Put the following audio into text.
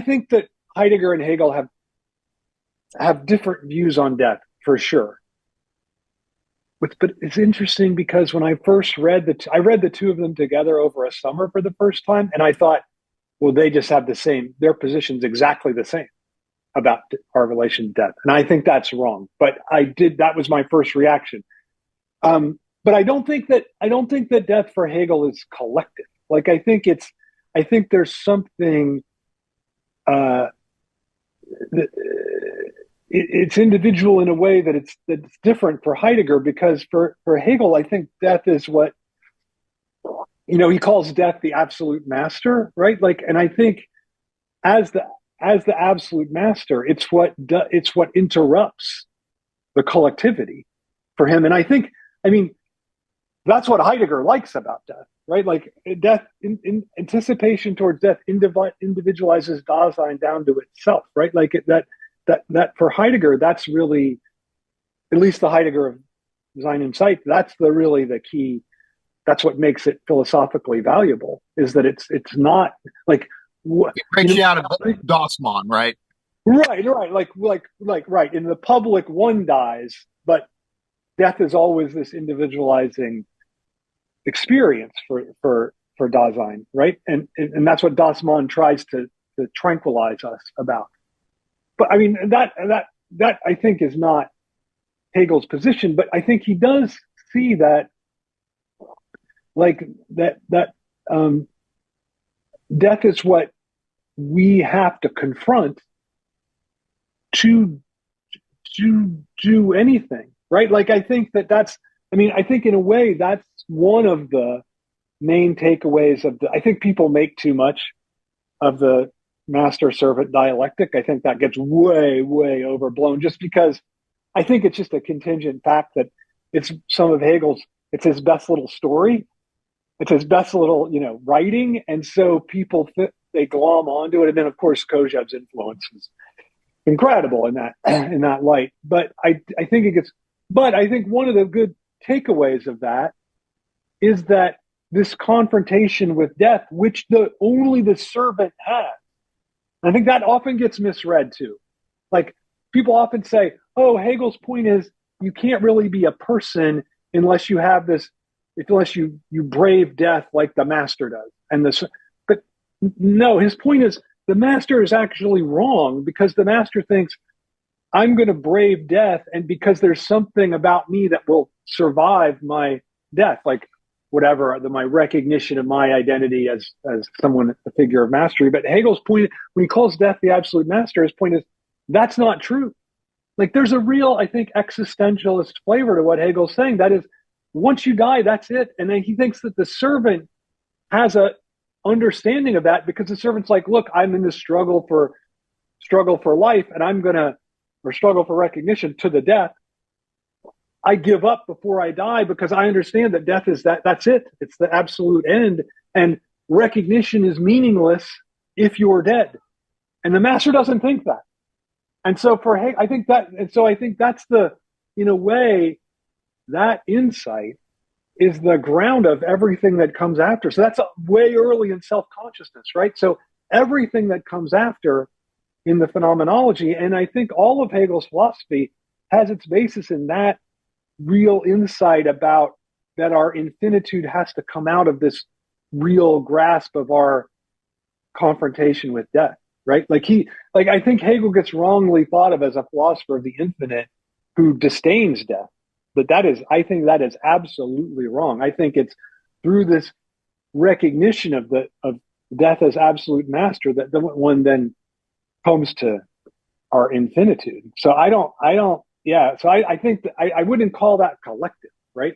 think that Heidegger and Hegel have different views on death for sure. But it's interesting because when I first I read the two of them together over a summer for the first time, and I thought, well, they just have their position's exactly the same about our relation to death. And I think that's wrong. But that was my first reaction. But I don't think that death for Hegel is collective. Like, I think there's something, it's individual in a way that's different for Heidegger, because for Hegel, I think death is what, he calls death the absolute master, right? Like, and I think as the absolute master, it's what interrupts the collectivity for him. And that's what Heidegger likes about death, right? Like, death, in anticipation towards death, individualizes Dasein down to itself, right? Like, that for Heidegger, that's really, at least the Heidegger of Sein und Zeit, that's really the key. That's what makes it philosophically valuable, is that it's not like what it breaks you out of Dossmann, right? Right. Right. In the public, one dies, but death is always this individualizing experience for Dasein, right? And that's what Dossmann tries to tranquilize us about. But that I think is not Hegel's position, but I think he does see that, like, that death is what we have to confront to do anything, right? Like, I think I think in a way that's one of the main takeaways I think people make too much of the master-servant dialectic. I think that gets way, way overblown, just because I think it's just a contingent fact that it's his best little story. It's his best little, writing. And so people, they glom onto it. And then, of course, Kozhev's influence is incredible in that light. But I think one of the good takeaways of that is that this confrontation with death, which only the servant has, I think that often gets misread too. Like, people often say, oh, Hegel's point is you can't really be a person unless you brave death like the master does. But no, his point is the master is actually wrong, because the master thinks, I'm going to brave death, and because there's something about me that will survive my death, like whatever, my recognition of my identity as someone, a figure of mastery. But Hegel's point, when he calls death the absolute master, his point is that's not true. Like, there's a real, I think, existentialist flavor to what Hegel's saying. That is, once you die, that's it. And then he thinks that the servant has a understanding of that, because the servant's like, look, I'm in this struggle for life, and or struggle for recognition to the death. I give up before I die, because I understand that death is that's it. It's the absolute end. And recognition is meaningless if you're dead. And the master doesn't think that. And so I think that's in a way, that insight is the ground of everything that comes after. So that's way early in self-consciousness, right? So everything that comes after in the phenomenology, and I think all of Hegel's philosophy has its basis in that real insight about that our infinitude has to come out of this real grasp of our confrontation with death, right? I think Hegel gets wrongly thought of as a philosopher of the infinite who disdains death. But I think that is absolutely wrong. I think it's through this recognition of death as absolute master that one then comes to our infinitude. So I think I wouldn't call that collective, right?